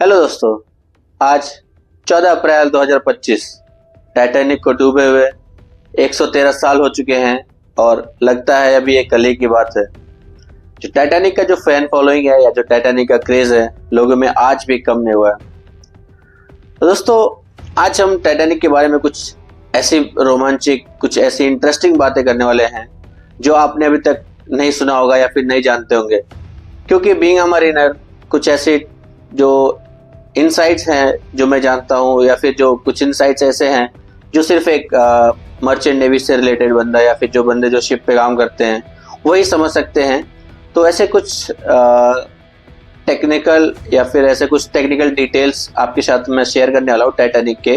Hello दोस्तों, आज 14 अप्रैल 2025 Titanic को डूबे हुए 113 साल हो चुके हैं और लगता है अभी ये कल ही की बात है। जो टाइटैनिक का जो फैन फॉलोइंग है या जो टाइटैनिक का क्रेज है लोगों में आज भी कम नहीं हुआ है। तो दोस्तों, आज हम टाइटैनिक के बारे में कुछ ऐसी रोमांचिक, कुछ ऐसी इंटरेस्टिंग बातें करने वाले हैं जो आपने अभी तक नहीं सुना होगा या फिर नहीं जानते होंगे, क्योंकि बीइंग अ मरीनर कुछ ऐसे जो इनसाइट्स हैं जो मैं जानता हूँ, या फिर जो कुछ इनसाइट्स ऐसे हैं जो सिर्फ एक मर्चेंट नेवी से रिलेटेड बंदा या फिर जो बंदे जो शिप पे काम करते हैं वही समझ सकते हैं। तो ऐसे कुछ टेक्निकल या फिर ऐसे कुछ टेक्निकल डिटेल्स आपके साथ मैं शेयर करने वाला हूँ टाइटैनिक के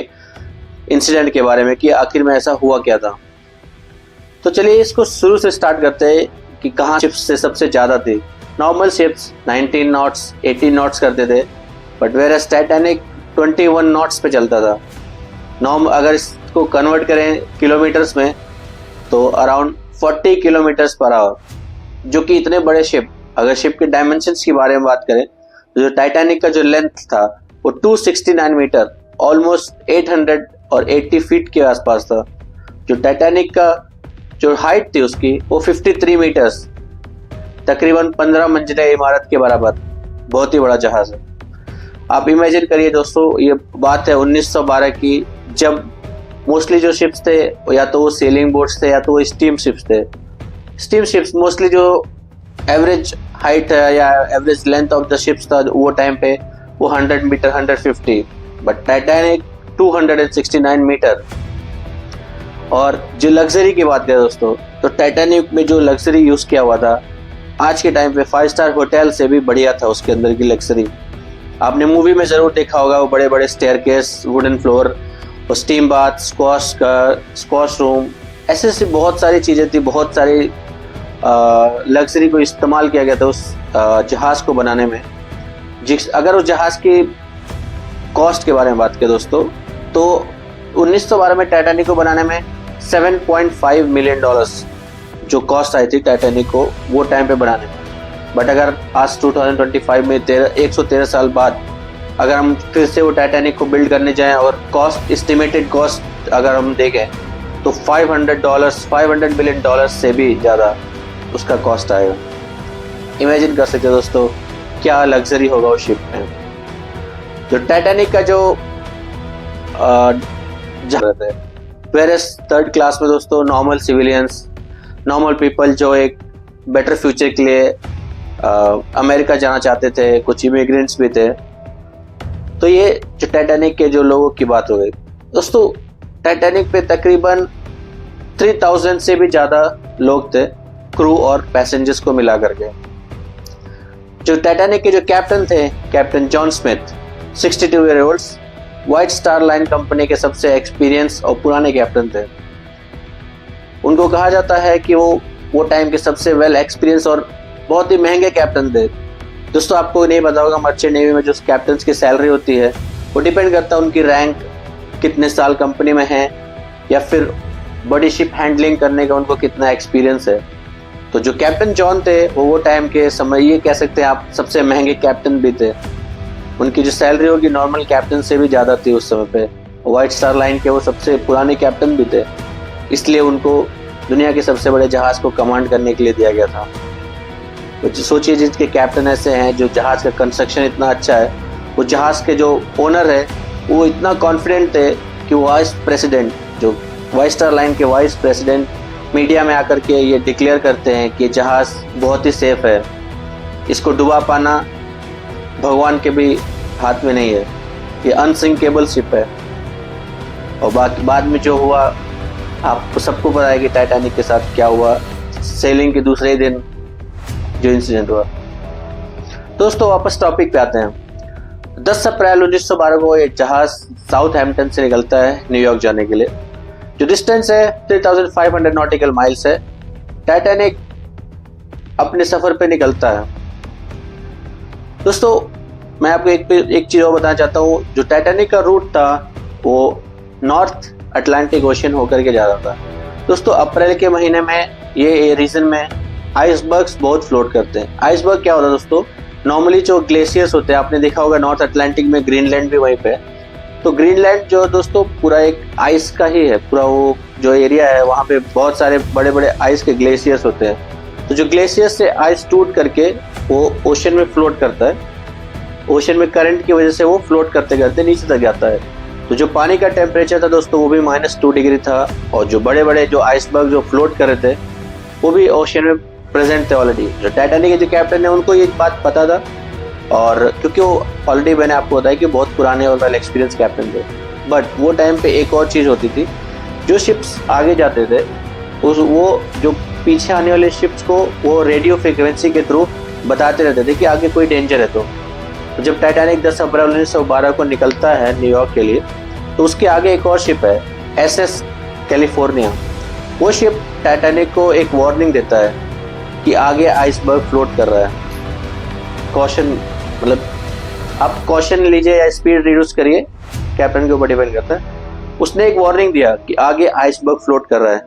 इंसिडेंट के बारे में कि आखिर में ऐसा हुआ क्या था। तो चलिए इसको शुरू से स्टार्ट करते हैं कि कहाँ शिप्स से सबसे ज़्यादा थी। नॉर्मल शिप्स 19 नॉट्स 18 नॉट्स करते थे, बट वेरएस टाइटैनिक 21 नॉट्स पे चलता था। अगर इसको कन्वर्ट करें किलोमीटर्स में तो अराउंड 40 किलोमीटर्स पर आवर, जो कि इतने बड़े शिप, अगर शिप के डायमेंशंस के बारे में बात करें तो जो टाइटैनिक का जो लेंथ था वो 269 मीटर, ऑलमोस्ट 880 फीट के आसपास था। जो टाइटैनिक का जो हाइट थी उसकी वो 53 मीटर्स, तकरीबन 15 मंजिला इमारत के बराबर, बहुत ही बड़ा जहाज है। आप इमेजिन करिए दोस्तों, ये बात है 1912 की, जब मोस्टली जो शिप्स थे या तो वो सेलिंग बोट्स थे या तो वो स्टीम शिप्स थे। स्टीम शिप्स मोस्टली जो एवरेज हाइट है या average length of the ships था वो टाइम पे वो 100 मीटर 150, बट टाइटैनिक 269 मीटर। और जो लग्जरी की बात करें दोस्तों, तो टाइटैनिक में जो लग्जरी यूज किया हुआ था आज के टाइम पे 5 स्टार होटल से भी बढ़िया था उसके अंदर की लग्जरी। आपने मूवी में जरूर देखा होगा, वो बड़े बड़े स्टेयरकेस, वुडन फ्लोर, और स्टीम बाथ, स्क्वाश रूम, ऐसे बहुत सारी चीज़ें थी। बहुत सारी लग्जरी को इस्तेमाल किया गया था उस जहाज़ को बनाने में। अगर उस जहाज़ की कॉस्ट के बारे में बात करें दोस्तों, तो 1912 में टाइटैनिक को बनाने में $7.5 मिलियन जो कॉस्ट आई थी टाइटैनिक को वो टाइम पे बनाने में। बट अगर आज 2025 में 113 साल बाद अगर हम फिर से वो टाइटैनिक को बिल्ड करने जाएं और कॉस्ट, एस्टिमेटेड कॉस्ट अगर हम देखें तो $500 मिलियन से भी ज़्यादा उसका कॉस्ट आएगा। इमेजिन कर सकते हो दोस्तों क्या लग्जरी होगा उस शिप में। जो टाइटैनिक का जो जहाज है, वेरएस थर्ड क्लास में दोस्तों नॉर्मल सिविलियंस, नॉर्मल पीपल जो एक बेटर फ्यूचर के लिए अमेरिका जाना चाहते थे, कुछ इमिग्रेंट्स भी थे। तो ये जो टाइटैनिक के जो लोगों की बात हो गई दोस्तों, टाइटैनिक पे तकरीबन 3000 से भी ज़्यादा लोग थे, क्रू और पैसेंजर्स को मिला करके। जो टाइटैनिक के जो कैप्टन थे, captain John Smith, 62 year olds, white star line company के सबसे एक्सपीरियंस और पुराने कैप्टन थे। उनको कहा जाता है कि वो टाइम के सबसे वेल एक्सपीरियंस और बहुत ही महंगे कैप्टन थे। दोस्तों आपको नहीं पता होगा, मर्चेंट नेवी में जो कैप्टन्स की सैलरी होती है वो डिपेंड करता है उनकी रैंक, कितने साल कंपनी में है, या फिर बड़ी शिप हैंडलिंग करने का उनको कितना एक्सपीरियंस है। तो जो कैप्टन जॉन थे वो टाइम के समय, ये कह सकते हैं आप, सबसे महंगे कैप्टन भी थे। उनकी जो सैलरी होगी नॉर्मल कैप्टन से भी ज़्यादा थी उस समय पे। व्हाइट स्टार लाइन के वो सबसे पुराने कैप्टन भी थे, इसलिए उनको दुनिया के सबसे बड़े जहाज़ को कमांड करने के लिए दिया गया था। तो सोचिए जिनके कैप्टन ऐसे हैं, जो जहाज़ का कंस्ट्रक्शन इतना अच्छा है, वो जहाज़ के जो ओनर है वो इतना कॉन्फिडेंट थे कि वाइस प्रेसिडेंट, जो वाइट स्टार लाइन के वाइस प्रेसिडेंट मीडिया में आकर के ये डिक्लेयर करते हैं कि जहाज़ बहुत ही सेफ है, इसको डुबा पाना भगवान के भी हाथ में नहीं है, ये अनसिंकेबल शिप है। और बाकी बाद में जो हुआ आपको सबको पता है कि टाइटैनिक के साथ क्या हुआ, सेलिंग के दूसरे दिन जो इंसिडेंट हुआ। दोस्तों वापस टॉपिक पे आते हैं। 10 अप्रैल 1912 को ये जहाज साउथहैम्पटन से निकलता है न्यूयॉर्क जाने के लिए। जो डिस्टेंस है 3500 नॉटिकल माइल्स है। टाइटैनिक अपने सफर पे निकलता है। दोस्तों मैं आपको एक चीज और बताना चाहता हूँ। जो टाइटैनिक का रूट था वो नॉर्थ अटलांटिक ओशन होकर के जा रहा था। दोस्तों अप्रैल के महीने में ये रीजन में आइसबर्ग्स बहुत फ्लोट करते हैं। आइसबर्ग क्या होता है दोस्तों, नॉर्मली जो ग्लेशियर्स होते हैं, आपने देखा होगा नॉर्थ अटलांटिक में ग्रीनलैंड भी वहीं पे है। तो ग्रीनलैंड जो दोस्तों पूरा एक आइस का ही है, पूरा वो जो एरिया है वहाँ पे बहुत सारे बड़े बड़े आइस के ग्लेशियर्स होते हैं। तो जो ग्लेशियर्स से आइस टूट करके वो ओशन में फ्लोट करता है, ओशन में करंट की वजह से वो फ्लोट करते करते नीचे तक जाता है। तो जो पानी का टेम्परेचर था दोस्तों वो भी -2 डिग्री था, और जो बड़े बड़े जो आइसबर्ग जो फ्लोट कर रहे थे वो भी ओशन में प्रेजेंट थे ऑलरेडी। जो टाइटैनिक के जो कैप्टन है उनको ये बात पता था, और क्योंकि वो ऑलरेडी मैंने आपको बताया कि बहुत पुराने और वेल एक्सपीरियंस कैप्टन थे। बट वो टाइम पे एक और चीज़ होती थी, जो शिप्स आगे जाते थे वो जो पीछे आने वाले शिप्स को वो रेडियो फ्रिक्वेंसी के थ्रू बताते रहते थे कि आगे कोई डेंजर है। तो जब टाइटैनिक 10 अप्रैल 1912 को निकलता है न्यूयॉर्क के लिए, तो उसके आगे एक और शिप है SS कैलिफोर्निया। वो शिप टाइटैनिक को एक वार्निंग देता है कि आगे आइसबर्ग फ्लोट कर रहा है। कॉशन, मतलब आप कॉशन लीजिए या स्पीड रिड्यूस करिए, कैप्टन के ऊपर डिपेंड करता है। उसने एक वार्निंग दिया कि आगे आइसबर्ग फ्लोट कर रहा है।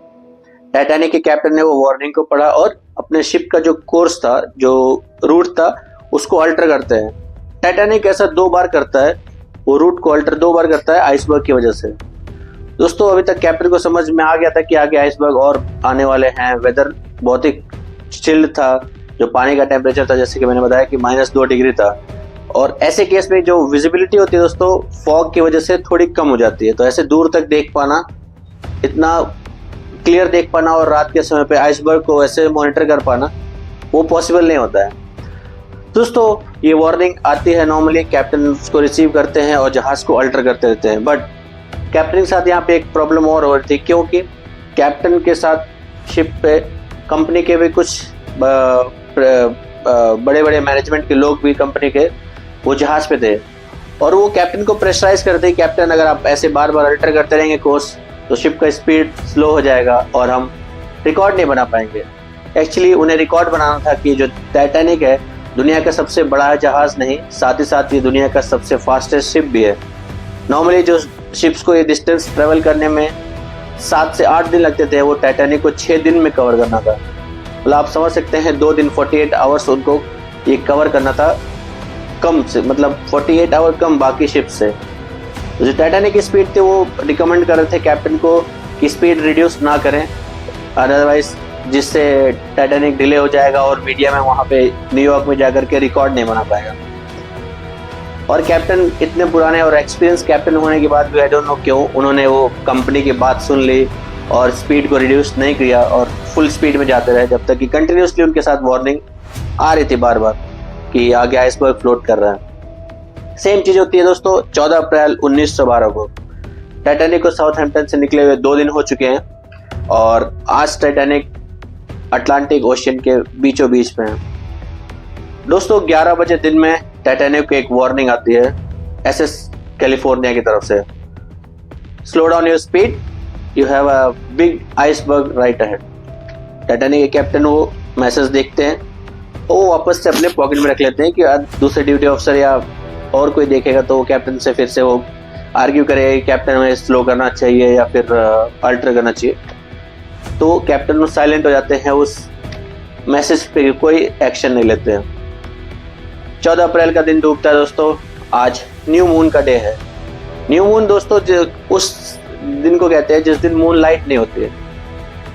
टाइटैनिक के कैप्टन ने वो वार्निंग को पढ़ा और अपने शिप का जो कोर्स था, जो रूट था, उसको अल्टर करते हैं। टाइटैनिक ऐसा 2 बार करता है, वो रूट को अल्टर 2 बार करता है आइसबर्ग की वजह से। दोस्तों अभी तक कैप्टन को समझ में आ गया था कि आगे आइसबर्ग और आने वाले हैं। वेदर बहुत ही चिल्ड था, जो पानी का टेम्परेचर था जैसे कि मैंने बताया कि -2 डिग्री था। और ऐसे केस में जो विजिबिलिटी होती है दोस्तों फॉग की वजह से थोड़ी कम हो जाती है, तो ऐसे दूर तक देख पाना, इतना क्लियर देख पाना और रात के समय पे आइसबर्ग को ऐसे मॉनिटर कर पाना वो पॉसिबल नहीं होता है। दोस्तों ये वार्निंग आती है, नॉर्मली कैप्टन उसको रिसीव करते हैं और जहाज को अल्टर करते रहते हैं। बट कैप्टन के साथ यहाँ पे एक प्रॉब्लम और हो रही थी, क्योंकि कैप्टन के साथ शिप पे कंपनी के भी कुछ बड़े बड़े मैनेजमेंट के लोग भी कंपनी के वो जहाज पे थे, और वो कैप्टन को प्रेशराइज करते हैं, कैप्टन अगर आप ऐसे बार बार अल्टर करते रहेंगे कोर्स तो शिप का स्पीड स्लो हो जाएगा और हम रिकॉर्ड नहीं बना पाएंगे। एक्चुअली उन्हें रिकॉर्ड बनाना था कि जो टाइटैनिक है दुनिया का सबसे बड़ा जहाज नहीं, साथ ही साथ ये दुनिया का सबसे फास्टेस्ट शिप भी है। नॉर्मली जो शिप्स को ये डिस्टेंस ट्रेवल करने में 7 से 8 दिन लगते थे, वो टाइटैनिक को 6 दिन में कवर करना था। मतलब आप समझ सकते हैं 2 दिन 48 आवर्स उनको ये कवर करना था, कम से मतलब 48 आवर कम बाकी शिप से। जो टाइटैनिक की स्पीड थी वो रिकमेंड कर रहे थे कैप्टन को कि स्पीड रिड्यूस ना करें, अदरवाइज जिससे टाइटैनिक डिले हो जाएगा और मीडिया में वहाँ पे न्यूयॉर्क में जाकर के रिकॉर्ड नहीं बना पाएगा। और कैप्टन इतने पुराने और एक्सपीरियंस कैप्टन होने के बाद भी आई डोंट नो क्यों उन्होंने वो कंपनी की बात सुन ली और स्पीड को रिड्यूस नहीं किया और फुल स्पीड में जाते रहे, जब तक कि कंटिन्यूसली उनके साथ वार्निंग आ रही थी बार बार कि आगे आइसबर्ग फ्लोट कर रहा है। सेम चीज़ होती है दोस्तों 14 अप्रैल 1912 को। टाइटैनिक को साउथहैम्पटन से निकले हुए 2 दिन हो चुके हैं और आज टाइटैनिक अटलांटिक ओशियन के बीचों बीच में है। दोस्तों 11 बजे दिन में टाइटैनिक को एक वार्निंग आती है SS कैलिफोर्निया की तरफ से, slow down your speed, you have a big iceberg right ahead. Titanic के कैप्टन वो मैसेज देखते हैं, वो वापस से अपने पॉकेट में रख लेते हैं कि दूसरे ड्यूटी ऑफिसर या और कोई देखेगा तो कैप्टन से फिर से वो आर्ग्यू करेगा कि कैप्टन में स्लो करना चाहिए या फिर अल्टर करना चाहिए। तो कैप्टन साइलेंट हो जाते हैं, उस मैसेज पे कोई एक्शन नहीं लेते हैं। 14 अप्रैल का दिन डूबता है दोस्तों। आज न्यू मून का डे है। न्यू मून दोस्तों उस दिन को कहते हैं जिस दिन मून लाइट नहीं होती है,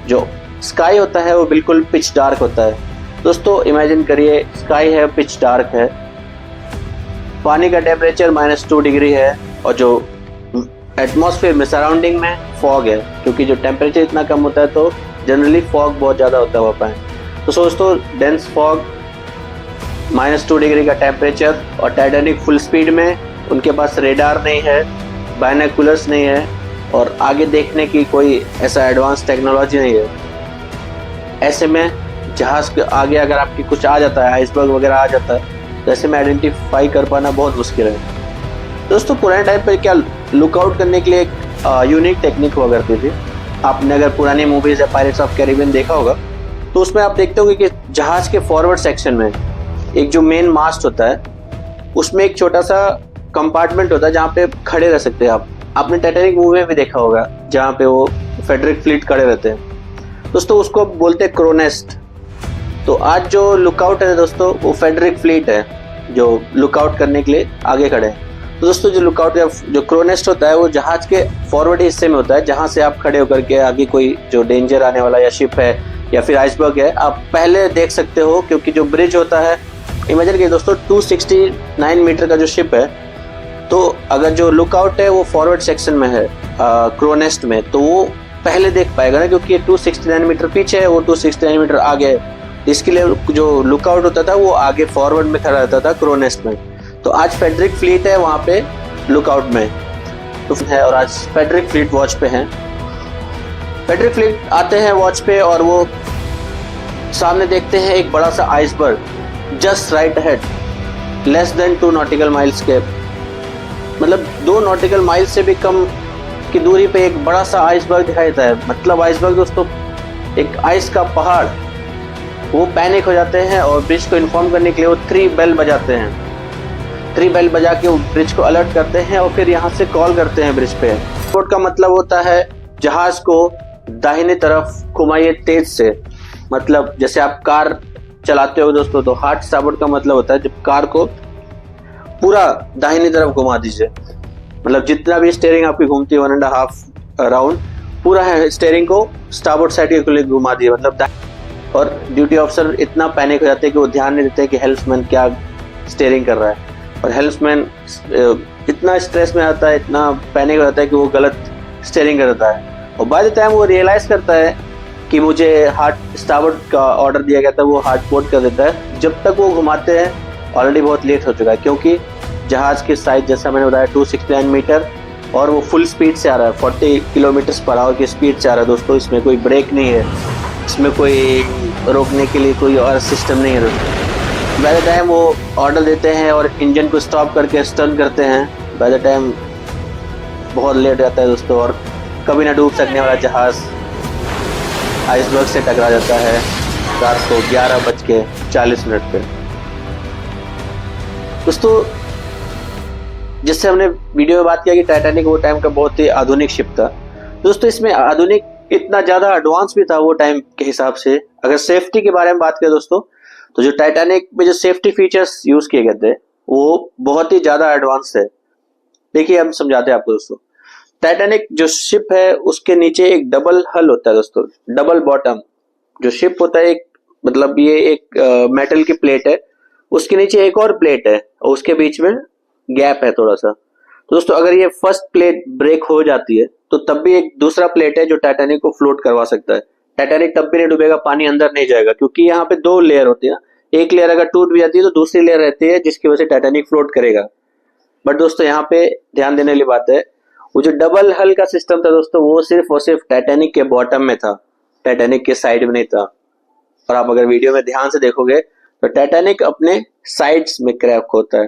जो स्काई होता है वो बिल्कुल पिच डार्क होता है। दोस्तों इमेजिन करिए स्काई है, पिच डार्क है, पानी का टेम्परेचर -2 डिग्री है और जो एटमॉस्फेयर में सराउंडिंग में फॉग है, क्योंकि जो टेम्परेचर इतना कम होता है तो जनरली फॉग बहुत ज़्यादा होता है वहाँ पर। तो दोस्तों डेंस फॉग, -2 डिग्री का टेम्परेचर और टाइटैनिक फुल स्पीड में, उनके पास रेडार नहीं है, बाइनोकुलर्स नहीं है और आगे देखने की कोई ऐसा एडवांस टेक्नोलॉजी नहीं है। ऐसे में जहाज़ के आगे अगर आपकी कुछ आ जाता है, आइसबर्ग वगैरह आ जाता है, तो ऐसे में आइडेंटिफाई कर पाना बहुत मुश्किल है। दोस्तों पुराने टाइम पर क्या लुकआउट करने के लिए एक यूनिक टेक्निक हुआ करती थी। आपने अगर पुरानी मूवीज़ या पायरेट्स ऑफ कैरिबियन देखा होगा तो उसमें आप देखते होंगे कि जहाज़ के फॉरवर्ड सेक्शन में एक जो मेन मास्ट होता है उसमें एक छोटा सा कंपार्टमेंट होता है जहाँ पे खड़े रह सकते हैं आप। आपने टाइटैनिक मूवी में भी देखा होगा जहाँ पे वो फेडरिक फ्लीट खड़े रहते हैं। दोस्तों उसको बोलते हैं क्रो नेस्ट। तो आज जो लुकआउट है दोस्तों वो फेडरिक फ्लीट है। जो लुकआउट करने के लिए आगे खड़े हैं। तो दोस्तों जो लुकआउट या जो क्रोनेस्ट होता है वो जहाज के फॉरवर्ड हिस्से में होता है, जहां से आप खड़े होकर के आगे कोई जो डेंजर आने वाला या शिप है या फिर आइसबर्ग है आप पहले देख सकते हो। क्योंकि जो ब्रिज होता है, इमेजिन कीजिए दोस्तों 269 मीटर का जो शिप है, तो अगर जो लुकआउट है वो फॉरवर्ड सेक्शन में है क्रोनेस्ट में, तो वो पहले देख पाएगा ना, क्योंकि 269 मीटर पीछे है, वो 269 मीटर आगे है। इसके लिए जो लुकआउट होता था वो आगे फॉरवर्ड में खड़ा रहता था क्रोनेस्ट में। तो आज फेडरिक फ्लीट है वहाँ पे लुकआउट में तो है, और आज फेडरिक फ्लीट वॉच पे हैं। फेडरिक फ्लीट आते हैं वॉच पे और वो सामने देखते हैं एक बड़ा सा iceberg just right ahead, less than 2 nautical miles के, मतलब 2 नॉटिकल माइल से भी कम की दूरी पे एक बड़ा सा आइसबर्ग दिखाई देता है। मतलब आइसबर्ग दोस्तों एक आइस का पहाड़। वो पैनिक हो जाते हैं और ब्रिज को इन्फॉर्म करने के लिए वो 3 बेल बजाते हैं। 3 बेल बजा के वो ब्रिज को अलर्ट करते हैं और फिर यहाँ से कॉल करते हैं ब्रिज पे। स्टारबोर्ड का मतलब होता है जहाज को दाहिने तरफ घुमाइए तेज से, मतलब जैसे आप कार चलाते हो दोस्तों, तो हार्ड स्टारबोर्ड का मतलब होता है जब कार को पूरा दाहिनी तरफ घुमा दीजिए, मतलब जितना भी स्टीयरिंग आपकी घूमती है 1.5 राउंड पूरा है स्टीयरिंग को स्टारबोर्ड साइड के लिए घुमा दिए, मतलब। और ड्यूटी ऑफिसर इतना पैनिक हो जाते हैं कि वो ध्यान नहीं देते कि हेल्प्समैन क्या स्टीयरिंग कर रहा है, और हेल्प्समैन इतना स्ट्रेस में आता है, इतना पैनिक हो जाता है कि वो गलत स्टीयरिंग कर देता है। और बाय द टाइम वो रियलाइज करता है कि मुझे हार्ड स्टारबोर्ड का ऑर्डर दिया गया था, वो हार्ड पोर्ट कर देता है। जब तक वो घुमाते हैं ऑलरेडी बहुत लेट हो चुका है, क्योंकि जहाज की साइज जैसा मैंने बताया 269 मीटर और वो फुल स्पीड से आ रहा है, 40 किलोमीटर पर आवर की स्पीड से आ रहा है दोस्तों। इसमें कोई ब्रेक नहीं है, इसमें कोई रोकने के लिए कोई और सिस्टम नहीं है दोस्तों। बाय द टाइम वो ऑर्डर देते हैं और इंजन को स्टॉप करके स्टर्न करते हैं, बाय द टाइम बहुत लेट जाता है दोस्तों, और कभी ना डूब सकने वाला जहाज आइसबर्ग से टकरा जाता है रात को 11:40 पे। दोस्तों जिससे हमने वीडियो में बात किया कि टाइटैनिक वो टाइम का बहुत ही आधुनिक शिप था दोस्तों, इसमें आधुनिक इतना ज़्यादा एडवांस भी था वो टाइम के हिसाब से। अगर सेफ्टी के बारे में बात करें दोस्तों, तो जो टाइटैनिक में जो सेफ्टी फीचर्स यूज़ किए गए थे वो बहुत ही ज़्यादा एडवांस थे। देखिए हम समझाते हैं आपको दोस्तों। टाइटैनिक जो शिप है उसके नीचे एक डबल हल होता है दोस्तों, डबल बॉटम जो शिप होता है, एक मतलब ये एक मेटल की प्लेट है, उसके नीचे एक और प्लेट है और उसके बीच में गैप है थोड़ा सा। तो दोस्तों अगर ये फर्स्ट प्लेट ब्रेक हो जाती है तो तब भी एक दूसरा प्लेट है जो टाइटैनिक को फ्लोट करवा सकता है। टाइटैनिक तब भी नहीं डूबेगा, पानी अंदर नहीं जाएगा, क्योंकि यहाँ पे 2 लेयर होती है ना, एक लेयर अगर टूट भी जाती है तो दूसरी लेयर रहती है जिसकी वजह से टाइटैनिक फ्लोट करेगा। बट दोस्तों यहाँ पे ध्यान देने वाली बात है, वो जो डबल हल का सिस्टम था दोस्तों वो सिर्फ और सिर्फ टाइटैनिक के बॉटम में था, टाइटैनिक के साइड में नहीं था। और आप अगर वीडियो में ध्यान से देखोगे तो टाइटैनिक अपने साइड्स में क्रैक होता है।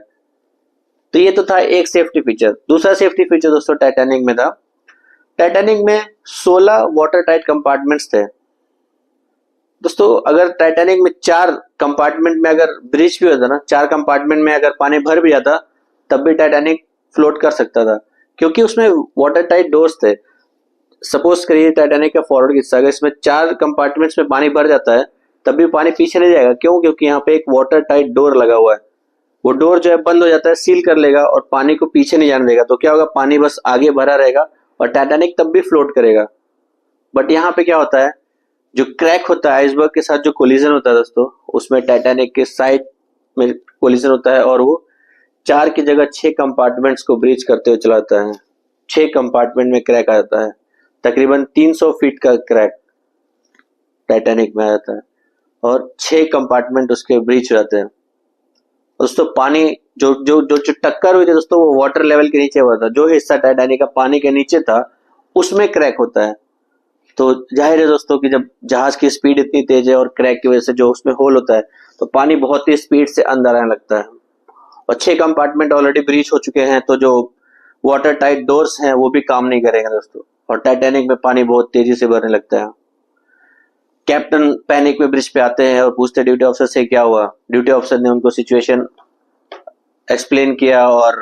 तो ये तो था एक सेफ्टी फीचर। दूसरा सेफ्टी फीचर दोस्तों टाइटैनिक में था, टाइटैनिक में 16 वाटर टाइट कंपार्टमेंट्स थे दोस्तों। अगर टाइटैनिक में 4 कंपार्टमेंट में अगर ब्रिज भी होता ना, 4 कंपार्टमेंट में अगर पानी भर भी जाता तब भी टाइटैनिक फ्लोट कर सकता था, क्योंकि उसमें वाटर टाइट डोर्स थे। सपोज करिए टाइटैनिक का फॉरवर्ड हिस्सा अगर इसमें 4 कंपार्टमेंट्स में पानी भर जाता है तब भी पानी पीछे नहीं जाएगा। क्यों? क्योंकि यहाँ पे एक वाटर टाइट डोर लगा हुआ है। वो डोर जो है बंद हो जाता है, सील कर लेगा और पानी को पीछे नहीं जाने देगा। तो क्या होगा, पानी बस आगे भरा रहेगा और टाइटैनिक तब भी फ्लोट करेगा। बट यहाँ पे क्या होता है, जो क्रैक होता है आइसबर्ग के साथ जो कोलिजन होता है दोस्तों, उसमें टाइटैनिक के साइड में कोलिजन होता है और वो 4 की जगह 6 कंपार्टमेंट्स को ब्रीच करते हुए चलाता है। 6 कंपार्टमेंट में क्रैक आ जाता है, तकरीबन 300 फीट का क्रैक टाइटैनिक में आ जाता है और 6 कंपार्टमेंट उसके ब्रीच हो जाते हैं। दोस्तों पानी जो जो जो जो टक्कर हुई थी दोस्तों वो वाटर लेवल के नीचे हुआ था। जो हिस्सा टाइटैनिक का पानी के नीचे था उसमें क्रैक होता है। तो जाहिर है दोस्तों कि जब जहाज की स्पीड इतनी तेज है और क्रैक की वजह से जो उसमें होल होता है तो पानी बहुत ही स्पीड से अंदर आने लगता है। और 6 कंपार्टमेंट ऑलरेडी ब्रीच हो चुके हैं, तो जो वाटर टाइट डोर्स हैं वो भी काम नहीं करेंगे दोस्तों, और टाइटैनिक में पानी बहुत तेजी से भरने लगता है। कैप्टन पैनिक में ब्रिज पे आते हैं और पूछते ड्यूटी ऑफिसर से क्या हुआ। ड्यूटी ऑफिसर ने उनको सिचुएशन एक्सप्लेन किया और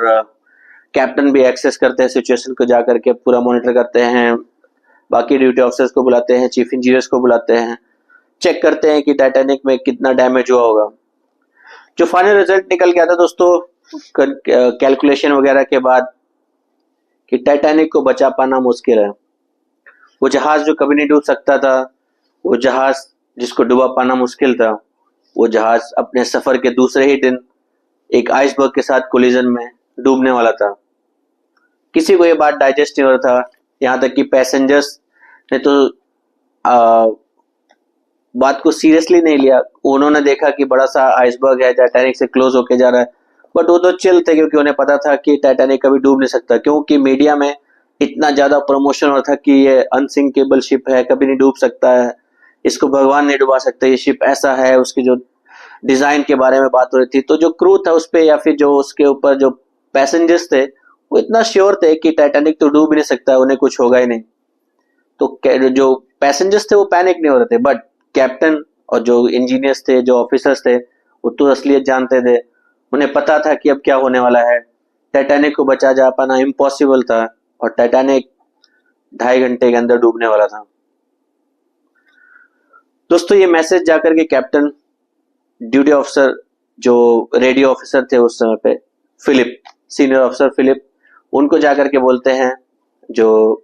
कैप्टन भी एक्सेस करते हैं सिचुएशन को, जाकर के पूरा मॉनिटर करते हैं। बाकी ड्यूटी ऑफिसर्स को बुलाते हैं, चीफ इंजीनियर्स को बुलाते हैं, चेक करते हैं कि टाइटैनिक में कितना डैमेज हुआ होगा। जो फाइनल रिजल्ट निकल गया था दोस्तों कैलकुलेशन वगैरह के बाद कि टाइटैनिक को बचा पाना मुश्किल है। वो जहाज जो कभी नहीं डूब सकता था, वो जहाज जिसको डुबा पाना मुश्किल था, वो जहाज अपने सफर के दूसरे ही दिन एक आइसबर्ग के साथ कोलिजन में डूबने वाला था। किसी को ये बात डाइजेस्ट नहीं हो रहा था, यहाँ तक कि पैसेंजर्स ने तो बात को सीरियसली नहीं लिया। उन्होंने देखा कि बड़ा सा आइसबर्ग है, टाइटैनिक से क्लोज होके जा रहा है, बट वो तो चिल थे क्योंकि उन्हें पता था कि टाइटैनिक कभी डूब नहीं सकता, क्योंकि मीडिया में इतना ज्यादा प्रमोशन हो रहा था कि ये अनसिंकेबल शिप है, कभी नहीं डूब सकता है, इसको भगवान नहीं डुबा सकता, ये शिप ऐसा है। उसकी जो डिजाइन के बारे में बात हो रही थी, तो जो क्रू था उस पे या फिर जो उसके ऊपर जो पैसेंजर्स थे वो इतना श्योर थे कि टाइटैनिक तो डूब ही नहीं सकता, उन्हें कुछ होगा ही नहीं। तो जो पैसेंजर्स थे वो पैनिक नहीं हो रहे थे, बट कैप्टन और जो इंजीनियर्स थे, जो ऑफिसर्स थे, वो तो असलियत जानते थे। उन्हें पता था कि अब क्या होने वाला है। टाइटैनिक को बचा जा पाना इम्पॉसिबल था और टाइटैनिक 2.5 घंटे के अंदर डूबने वाला था। दोस्तों ये मैसेज जाकर के कैप्टन, ड्यूटी ऑफिसर, जो रेडियो ऑफिसर थे उस समय पे, फिलिप, सीनियर ऑफिसर फिलिप, उनको जाकर के बोलते हैं। जो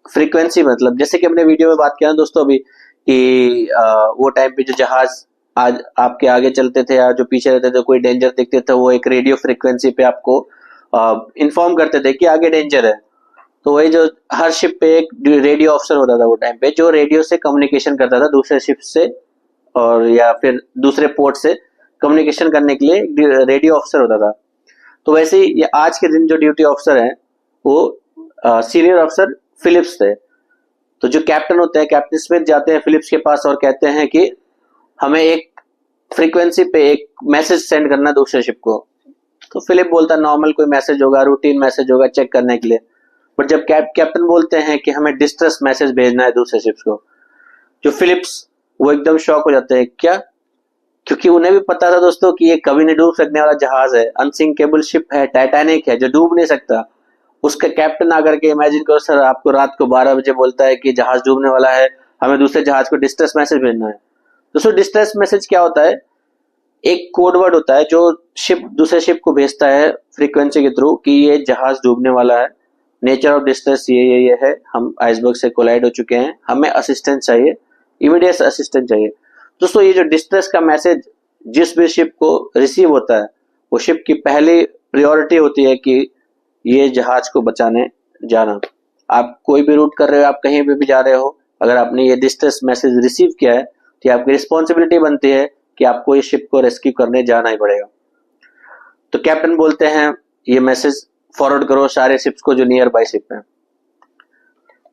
फ्रीक्वेंसी, मतलब जैसे कि हमने वीडियो में बात किया ना दोस्तों अभी कि वो टाइम पे जो जहाज आज आपके आगे चलते थे या जो पीछे रहते थे, कोई डेंजर दिखते थे, वो एक रेडियो फ्रीक्वेंसी पे आपको इन्फॉर्म करते थे कि आगे डेंजर है। तो वही जो हर शिप पे एक रेडियो ऑफिसर होता था वो टाइम पे, जो रेडियो से कम्युनिकेशन करता था दूसरे शिप से और या फिर दूसरे पोर्ट से कम्युनिकेशन करने के लिए रेडियो ऑफिसर होता था। तो वैसे ही ये आज के दिन जो ड्यूटी ऑफिसर है वो सीनियर ऑफिसर फिलिप्स थे। तो जो कैप्टन होते हैं, कैप्टन स्मिथ, जाते हैं फिलिप्स के पास और कहते हैं कि हमें एक फ्रीक्वेंसी पे एक मैसेज सेंड करना दूसरे शिप को। तो फिलिप बोलता है नॉर्मल कोई मैसेज होगा, रूटीन मैसेज होगा चेक करने के लिए। बट जब कैप्टन बोलते हैं कि हमें डिस्ट्रेस मैसेज भेजना है दूसरे शिप्स को, जो फिलिप्स वो एकदम शॉक हो जाते हैं। क्या? क्योंकि उन्हें भी पता था दोस्तों कि ये कभी नहीं डूब सकने वाला जहाज है, अनसिंकेबल शिप है, टाइटैनिक है, जो डूब नहीं सकता। उसका कैप्टन आकर के, इमेजिन करो सर, आपको रात को 12 बजे बोलता है कि जहाज डूबने वाला है, हमें दूसरे जहाज को डिस्ट्रेस मैसेज भेजना है। दोस्तों डिस्ट्रेस मैसेज क्या होता है? एक कोड वर्ड होता है जो शिप दूसरे शिप को भेजता है फ्रीक्वेंसी के थ्रू कि ये जहाज डूबने वाला है, नेचर ऑफ डिस्ट्रेस ये है, हम आइसबर्ग से कोलाइड हो चुके हैं, हमें असिस्टेंस चाहिए, इमीडिएट असिस्टेंस चाहिए। दोस्तों ये जो डिस्ट्रेस का मैसेज जिस भी शिप को रिसीव होता है, वो शिप की पहली प्रायोरिटी होती है कि ये जहाज को बचाने जाना। आप कोई भी रूट कर रहे हो, आप कहीं पे भी जा रहे हो, अगर आपने ये डिस्ट्रेस मैसेज रिसीव किया है तो आपकी रिस्पॉन्सिबिलिटी बनती है कि आपको ये शिप को रेस्क्यू करने जाना ही पड़ेगा। तो कैप्टन बोलते हैं ये मैसेज फॉरवर्ड करो सारे शिप्स को जो नियर बाय शिप है।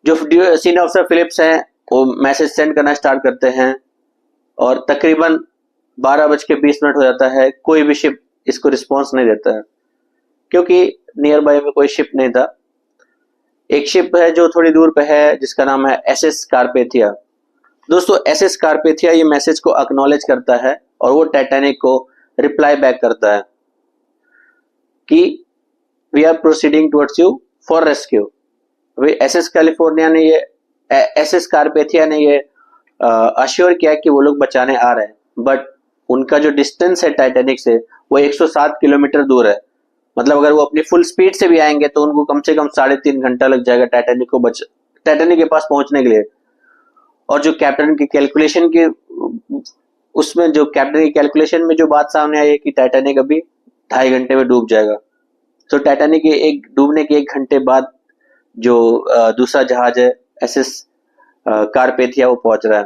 जो सीनियर ऑफिसर फिलिप्स हैं वो मैसेज सेंड करना स्टार्ट करते हैं और तकरीबन 12:20 हो जाता है, कोई भी शिप इसको रिस्पॉन्स नहीं देता है क्योंकि नियर बाय में कोई शिप नहीं था। एक शिप है जो थोड़ी दूर पे है जिसका नाम है एसएस कार्पेथिया। दोस्तों एसएस कार्पेथिया ये मैसेज को एक्नॉलेज करता है और वो टाइटैनिक को रिप्लाई बैक करता है कि we are proceeding towards you for rescue. SS California ने ये एसएस कार्पेथिया ने ये अश्योर किया कि वो लोग बचाने आ रहे हैं, बट उनका जो डिस्टेंस है टाइटैनिक से वो 107 किलोमीटर दूर है। मतलब अगर वो अपनी फुल स्पीड से भी आएंगे तो उनको कम से कम 3.5 घंटा लग जाएगा टाइटैनिक के पास पहुंचने के लिए। और जो कैप्टन की कैलकुलेशन की उसमें जो कैप्टन की कैलकुलेशन में जो बात सामने आई है कि टाइटैनिक अभी 2.5 घंटे में डूब जाएगा। तो टाइटैनिक के एक डूबने के 1 घंटे बाद जो दूसरा जहाज है एसएस कार्पेथिया वो पहुंच रहा है।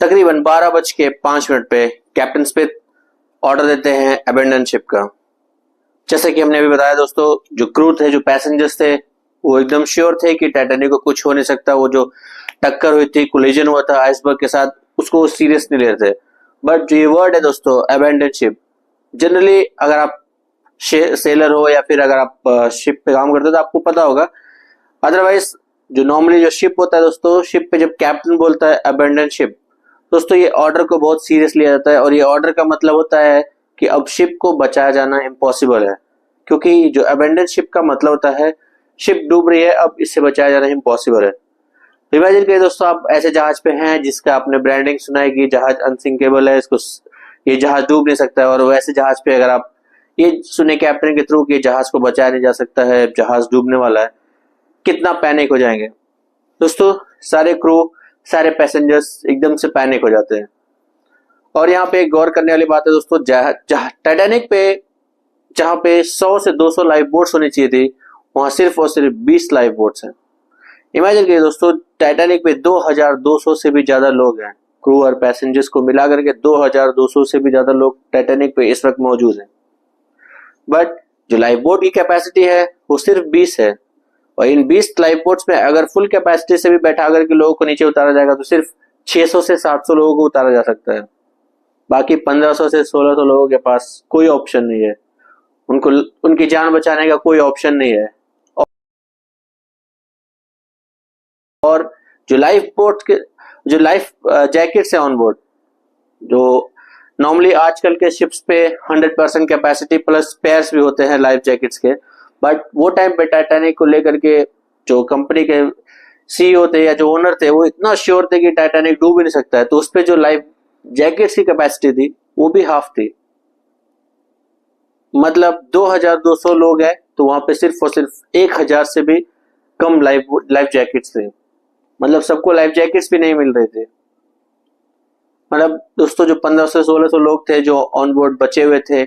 तकरीबन 12:05 पे कैप्टन स्मिथ ऑर्डर देते हैं अबेंडन शिप का। जैसे कि हमने अभी बताया दोस्तों, जो क्रू थे, जो पैसेंजर्स थे, वो एकदम श्योर थे कि टाइटैनिक को कुछ हो नहीं सकता। वो जो टक्कर हुई थी, कोलिजन हुआ था आइसबर्ग के साथ, उसको वो सीरियस नहीं ले रहे थे। बट जो ये वर्ड है दोस्तों अबेंडन शिप, जनरली अगर आप सेलर हो या फिर अगर आप शिप पे काम करते हो तो आपको पता होगा। अदरवाइज जो नॉर्मली जो शिप होता है दोस्तों, शिप पे जब कैप्टन बोलता है अबेंडन शिप, दोस्तों ये ऑर्डर को बहुत सीरियस लिया जाता है और ये ऑर्डर का मतलब होता है कि अब शिप को बचाया जाना इम्पॉसिबल है। क्योंकि जो अबेंडन शिप का मतलब होता है शिप डूब रही है, अब इससे बचाया जाना इम्पॉसिबल है। इमेजिन करिए दोस्तों आप ऐसे जहाज पे हैं जिसका आपने ब्रांडिंग सुना है कि जहाज अनसिंकेबल है, इसको ये जहाज डूब नहीं सकता है। और वैसे जहाज पे अगर आप ये सुने कैप्टन के थ्रू कि जहाज को बचाया नहीं जा सकता है, जहाज डूबने वाला है, कितना पैनिक हो जाएंगे दोस्तों। सारे क्रू, सारे पैसेंजर्स एकदम से पैनिक हो जाते हैं। और यहाँ पे गौर करने वाली बात है दोस्तों, टाइटैनिक पे जहाँ पे 100 से 200 लाइफ बोट्स होनी चाहिए थी, वहां सिर्फ और सिर्फ 20 लाइफ बोट्स हैं। इमेजिन करिए दोस्तों, टाइटैनिक पे 2200 से भी ज्यादा लोग हैं। क्रू और पैसेंजर्स को मिला करके 2200 से भी ज्यादा लोग टाइटैनिक पे इस वक्त मौजूद हैं। बट जो लाइफ बोट की कैपेसिटी है वो सिर्फ 20 है। और इन 20 लाइफ बोट्स में अगर फुल कैपेसिटी से भी बैठा करके लोगों को नीचे उतारा जाएगा तो सिर्फ 600 से 700 लोगों को उतारा जा सकता है। बाकी 1500 से 1600 लोगों के पास कोई ऑप्शन नहीं है, उनको उनकी जान बचाने का कोई ऑप्शन नहीं है। और जो लाइफ बोट के जो लाइफ जैकेट्स है ऑन बोर्ड, जो नॉर्मली आजकल के शिप्स पे 100% कैपेसिटी प्लस स्पेयर्स भी होते हैं लाइफ जैकेट्स के, बट वो टाइम पे टाइटैनिक को लेकर के जो कंपनी के सीईओ थे या जो ओनर थे वो इतना श्योर थे कि टाइटैनिक डूब ही नहीं सकता है, तो उस पे जो लाइफ जैकेट्स की कैपेसिटी थी वो भी हाफ थी। मतलब 2200 लोग हैं तो वहां पे सिर्फ और सिर्फ 1000 से भी कम लाइफ जैकेट्स थे। मतलब सबको लाइफ जैकेट्स भी नहीं मिल रहे थे। मतलब दोस्तों जो 1500 से 1600 लोग थे जो ऑन बोर्ड बचे हुए थे,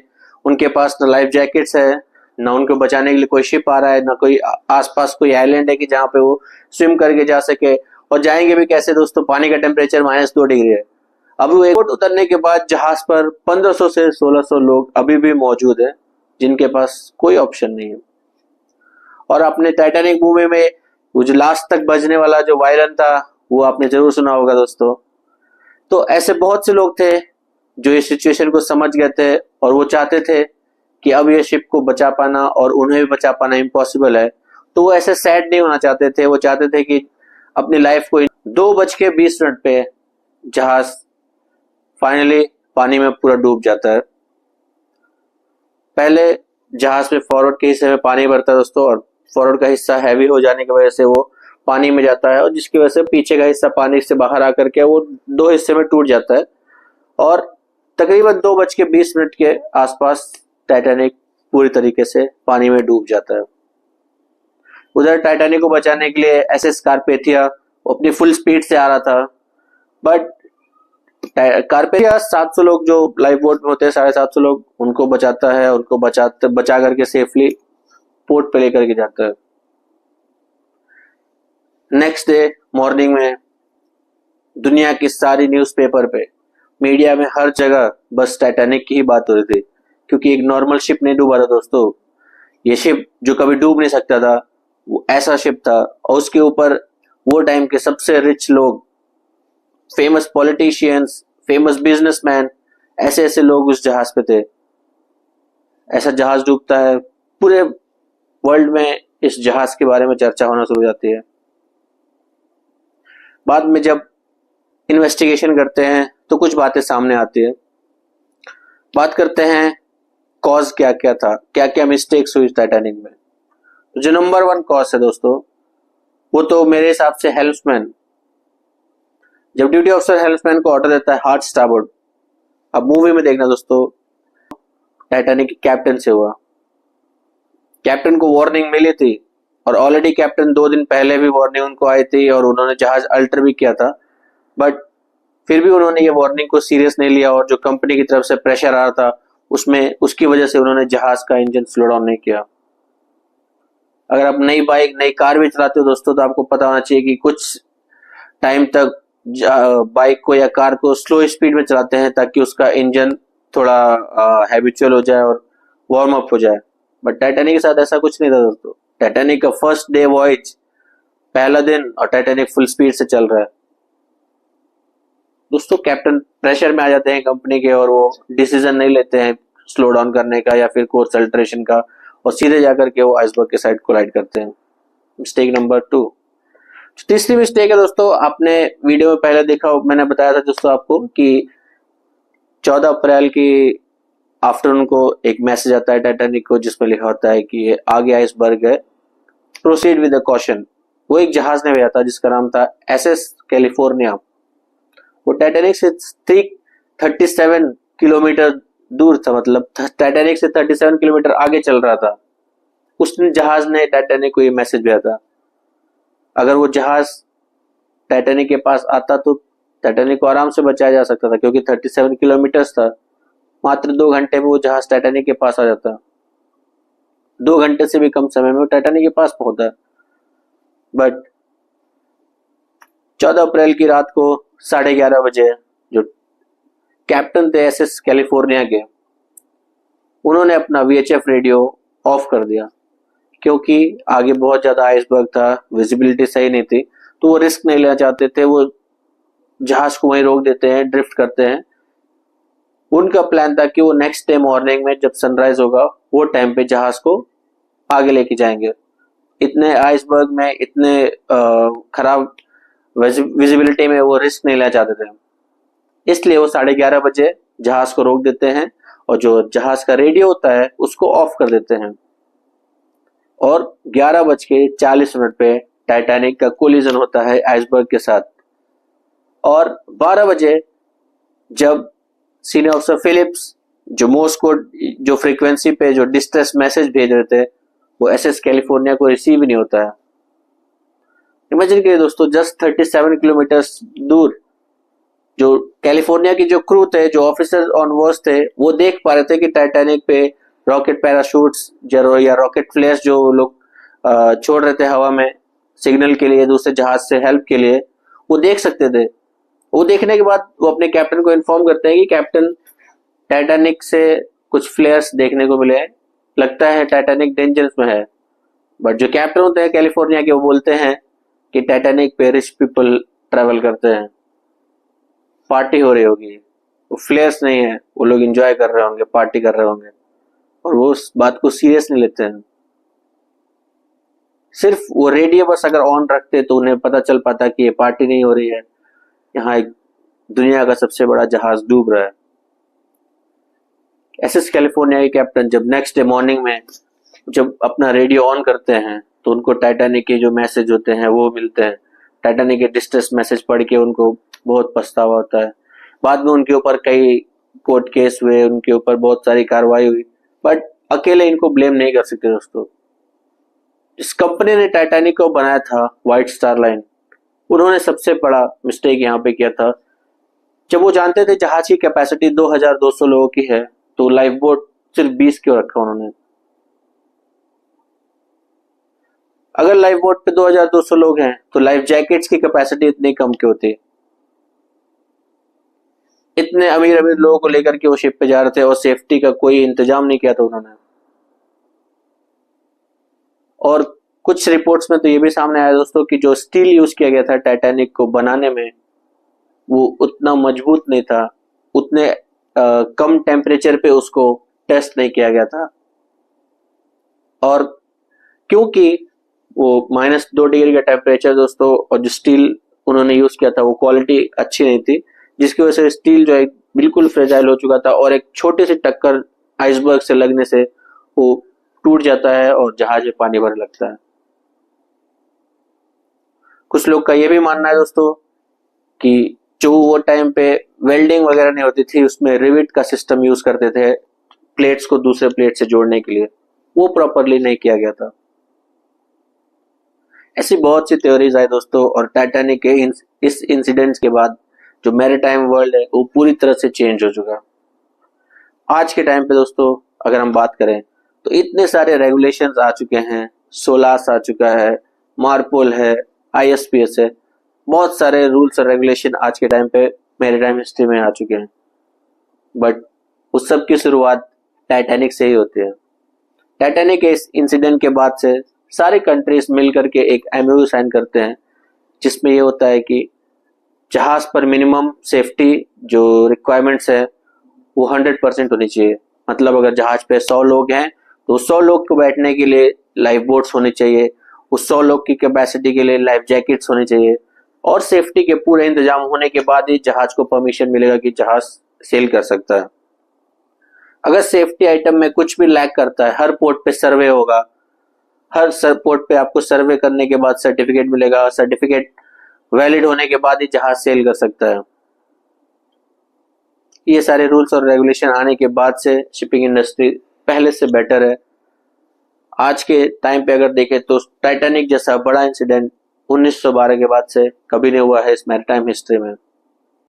उनके पास ना लाइफ जैकेट्स है, ना उनको बचाने के लिए कोई शिप आ रहा है, ना कोई आसपास कोई आइलैंड है कि जहाँ पे वो स्विम करके जा सके। और जाएंगे भी कैसे दोस्तों, पानी का टेम्परेचर -2 डिग्री है। अभी वो एयरपोर्ट उतरने के बाद जहाज पर 1500 से 1600 लोग अभी भी मौजूद है जिनके पास कोई ऑप्शन नहीं है। और अपने टाइटैनिक मूवी में वो जो लास्ट तक बजने वाला जो वायरन था वो आपने जरूर सुना होगा दोस्तों। तो ऐसे बहुत से लोग थे जो इस सिचुएशन को समझ गए थे और वो चाहते थे कि अब ये शिप को बचा पाना और उन्हें भी बचा पाना इम्पॉसिबल है। तो वो ऐसे सैड नहीं होना चाहते थे, वो चाहते थे कि अपनी लाइफ को 2:20 पे जहाज फाइनली पानी में पूरा डूब जाता है। पहले जहाज में फॉरवर्ड के हिस्से में पानी भरता है दोस्तों, और फॉरवर्ड का हिस्सा हैवी हो जाने की वजह से वो पानी में जाता है, और जिसकी वजह से पीछे का हिस्सा पानी से बाहर आकर के वो 2 हिस्से में टूट जाता है। और तकरीबन 2:20 के आसपास टाइटैनिक पूरी तरीके से पानी में डूब जाता है। उधर टाइटैनिक को बचाने के लिए एसएस कारपेथिया अपनी फुल स्पीड से आ रहा था, बट कारपेथिया 700 लोग जो लाइफ बोट में होते हैं, 750 लोग, उनको बचाता है, उनको बचा करके सेफली पोर्ट पे लेकर के जाता है। नेक्स्ट डे मॉर्निंग में दुनिया की सारी न्यूज़पेपर पे, मीडिया में, हर जगह बस टाइटैनिक की ही बात हो रही थी, क्योंकि एक नॉर्मल शिप नहीं डूबा था दोस्तों। ये शिप जो कभी डूब नहीं सकता था, वो ऐसा शिप था, और उसके ऊपर वो टाइम के सबसे रिच लोग, फेमस पॉलिटिशियंस, फेमस बिजनेसमैन, ऐसे ऐसे लोग उस जहाज पे थे। ऐसा जहाज डूबता है, पूरे वर्ल्ड में इस जहाज के बारे में चर्चा होना शुरू हो जाती है। बाद में जब इन्वेस्टिगेशन करते हैं तो कुछ बातें सामने आती है। बात करते हैं कॉज क्या क्या था, क्या क्या मिस्टेक्स हुई टाइटैनिक में। तो जो नंबर 1 कॉज है दोस्तों, वो तो मेरे हिसाब से हेल्प्समैन। जब ड्यूटी ऑफिसर हेल्प्समैन को ऑर्डर देता है हार्ड स्टारबोर्ड, अब मूवी में देखना दोस्तों, टाइटैनिक के कैप्टन से हुआ। कैप्टन को वार्निंग मिली थी, और ऑलरेडी कैप्टन 2 दिन पहले भी वार्निंग उनको आई थी और उन्होंने जहाज अल्टर भी किया था, बट फिर भी उन्होंने ये वार्निंग को सीरियस नहीं लिया, और जो कंपनी की तरफ से प्रेशर आ रहा था उसमें, उसकी वजह से उन्होंने जहाज का इंजन स्लो डाउन नहीं किया। अगर आप नई बाइक, नई कार भी चलाते हो दोस्तों, तो आपको पता होना चाहिए कि कुछ टाइम तक बाइक को या कार को स्लो स्पीड में चलाते हैं ताकि उसका इंजन थोड़ा हैबिचुअल हो जाए और वार्म अप हो जाए। बट टाइटैनिक के साथ ऐसा कुछ नहीं था दोस्तों। टाइटैनिक का फर्स्ट डे वॉयज, पहला दिन, और टाइटैनिक फुल स्पीड से चल रहा है दोस्तों। कैप्टन प्रेशर में आ जाते हैं कंपनी के, और वो डिसीजन नहीं लेते हैं स्लो डाउन करने का या फिर कोर्स अल्टरेशन का, और सीधे जाकर के वो आइसबर्ग के साइड कोलाइड करते हैं। Mistake number 2। तीसरी मिस्टेक है दोस्तों, आपने वीडियो में पहले देखा, मैंने बताया था दोस्तों आपको कि 14 अप्रैल की आफ्टरनून को एक मैसेज आता है टाइटैनिक को, जिसमें लिखा होता है कि ये आगे आइसबर्ग है, प्रोसीड विद कॉशन। वो एक जहाज ने भेजा था जिसका नाम था एसएस कैलिफोर्निया। वो टाइटैनिक से 337 किलोमीटर दूर था, मतलब टाइटैनिक से 37 किलोमीटर आगे चल रहा था। उस जहाज ने टाइटैनिक को ये मैसेज भेजा था। अगर वो जहाज टाइटैनिक के पास आता तो टाइटैनिक को आराम से बचाया जा सकता था, क्योंकि 37 किलोमीटर था। मात्र 2 घंटे में वो जहाज टाइटैनिक के पास आ जाता। 2 घंटे से भी कम समय में वो टाइटैनिक के पास पहुंचा। बट 14 अप्रैल की रात को 11:30 बजे जो कैप्टन थे एसएस कैलिफोर्निया के, उन्होंने अपना वीएचएफ रेडियो ऑफ कर दिया, क्योंकि आगे बहुत ज्यादा आइसबर्ग था, विजिबिलिटी सही नहीं थी, तो वो रिस्क नहीं लेना चाहते थे। वो जहाज को वहीं रोक देते हैं, ड्रिफ्ट करते हैं। उनका प्लान था कि वो नेक्स्ट डे मॉर्निंग में जब सनराइज होगा वो टाइम पे जहाज को आगे लेके जाएंगे। इतने आइसबर्ग में, इतने खराब विजिबिलिटी में वो रिस्क नहीं लेना चाहते थे, इसलिए वो 11:30 बजे जहाज को रोक देते हैं और जो जहाज का रेडियो होता है उसको ऑफ कर देते हैं। और 11:40 पे टाइटैनिक का कोलिजन होता है आइसबर्ग के साथ। और 12 बजे जब सीनियर ऑफिसर फिलिप्स जो मोर्स कोड जो फ्रीक्वेंसी पे जो डिस्ट्रेस मैसेज भेज रहे थे वो एसएस कैलिफोर्निया को रिसीव नहीं होता है। इमेजिन करिए दोस्तों, जस्ट 37 किलोमीटर दूर जो कैलिफोर्निया की जो क्रू थे, जो ऑफिसर ऑन वॉच थे, वो देख पा रहे थे कि टाइटैनिक पे रॉकेट पैराशूट्स या रॉकेट फ्लेयर्स जो लोग छोड़ रहे थे हवा में सिग्नल के लिए, दूसरे जहाज से हेल्प के लिए, वो देख सकते थे। वो देखने के बाद वो अपने कैप्टन को इन्फॉर्म करते हैं कि कैप्टन, टाइटैनिक से कुछ फ्लेयर्स देखने को मिले, लगता है टाइटैनिक डेंजरस में है। बट जो कैप्टन होते हैं कैलिफोर्निया के, वो बोलते हैं कि टाइटैनिक पे रिच पीपल ट्रेवल करते हैं, पार्टी हो रही होगी, वो फ्लेयर्स नहीं है, वो लोग एंजॉय कर रहे होंगे, पार्टी कर रहे होंगे, और वो उस बात को सीरियस नहीं लेते हैं। सिर्फ वो रेडियो बस अगर ऑन रखते तो उन्हें पता चल पाता कि ये पार्टी नहीं हो रही है, यहाँ एक दुनिया का सबसे बड़ा जहाज डूब रहा है। एसएस कैलिफोर्निया के कैप्टन जब नेक्स्ट डे मॉर्निंग में जब अपना रेडियो ऑन करते हैं तो उनको टाइटैनिक के जो मैसेज होते हैं वो मिलते हैं। टाइटैनिक के डिस्ट्रेस मैसेज पढ़ के उनको बहुत पछतावा होता है। बाद में उनके ऊपर कई कोर्ट केस हुए, उनके ऊपर बहुत सारी कार्रवाई हुई, बट अकेले इनको ब्लेम नहीं कर सकते दोस्तों। जिस कंपनी ने टाइटैनिक को बनाया था, व्हाइट स्टार लाइन, उन्होंने सबसे बड़ा मिस्टेक यहाँ पे किया था। जब वो जानते थे जहाज की कैपेसिटी 2200 लोगों की है, तो लाइफ बोट सिर्फ 20 क्यों रखा उन्होंने? अगर लाइफ बोट पे 2200 लोग हैं तो लाइफ जैकेट्स की कैपेसिटी इतनी कम क्यों होती? इतने अमीर अमीर लोगों को लेकर के वो शिप पे जा रहे थे और सेफ्टी का कोई इंतजाम नहीं किया था उन्होंने। और कुछ रिपोर्ट्स में तो ये भी सामने आया दोस्तों कि जो स्टील यूज किया गया था टाइटैनिक को बनाने में, वो उतना मजबूत नहीं था, उतने कम टेम्परेचर पे उसको टेस्ट नहीं किया गया था। और क्योंकि वो -2 डिग्री का टेम्परेचर दोस्तों, और जो स्टील उन्होंने यूज किया था वो क्वालिटी अच्छी नहीं थी, जिसकी वजह से स्टील जो है बिल्कुल फ्रेजाइल हो चुका था और एक छोटी सी टक्कर आइसबर्ग से लगने से वो टूट जाता है और जहाज में पानी भरने लगता है। कुछ लोग का ये भी मानना है दोस्तों कि जो वो टाइम पे वेल्डिंग वगैरह नहीं होती थी, उसमें रिविट का सिस्टम यूज करते थे प्लेट्स को दूसरे प्लेट से जोड़ने के लिए, वो प्रॉपरली नहीं किया गया था। ऐसी बहुत सी थ्योरीज आई दोस्तों, और टाइटैनिक के इस इंसिडेंट्स के बाद जो मैरीटाइम वर्ल्ड है वो पूरी तरह से चेंज हो चुका। आज के टाइम पे दोस्तों अगर हम बात करें तो इतने सारे रेगुलेशंस आ चुके हैं, सोलास आ चुका है, मार्पोल है, आईएसपीएस है, बहुत सारे रूल्स और रेगुलेशन आज के टाइम पे मैरीटाइम हिस्ट्री में आ चुके हैं। बट उस सब की शुरुआत टाइटैनिक से ही होती है। टाइटैनिक के इस इंसिडेंट के बाद से सारे कंट्रीज मिलकर के एक एमओयू साइन करते हैं, जिसमें ये होता है कि जहाज पर मिनिमम सेफ्टी जो रिक्वायरमेंट्स है वो 100% होनी चाहिए। मतलब अगर जहाज पे 100 लोग हैं तो 100 लोग को बैठने के लिए लाइफ बोट्स होनी चाहिए, उस 100 लोग की कैपेसिटी के लिए लाइफ जैकेट्स होनी चाहिए, और सेफ्टी के पूरे इंतजाम होने के बाद ही जहाज को परमिशन मिलेगा कि जहाज सेल कर सकता है। अगर सेफ्टी आइटम में कुछ भी लैक करता है, हर पोर्ट पे सर्वे होगा, हर पोर्ट पे आपको सर्वे करने के बाद सर्टिफिकेट मिलेगा, सर्टिफिकेट वैलिड होने के बाद ही जहाज सेल कर सकता है। ये सारे रूल्स और रेगुलेशन आने के बाद से शिपिंग इंडस्ट्री पहले से बेटर है। आज के टाइम पे अगर देखें तो टाइटैनिक जैसा बड़ा इंसिडेंट 1912 के बाद से कभी नहीं हुआ है इस मैरीटाइम हिस्ट्री में।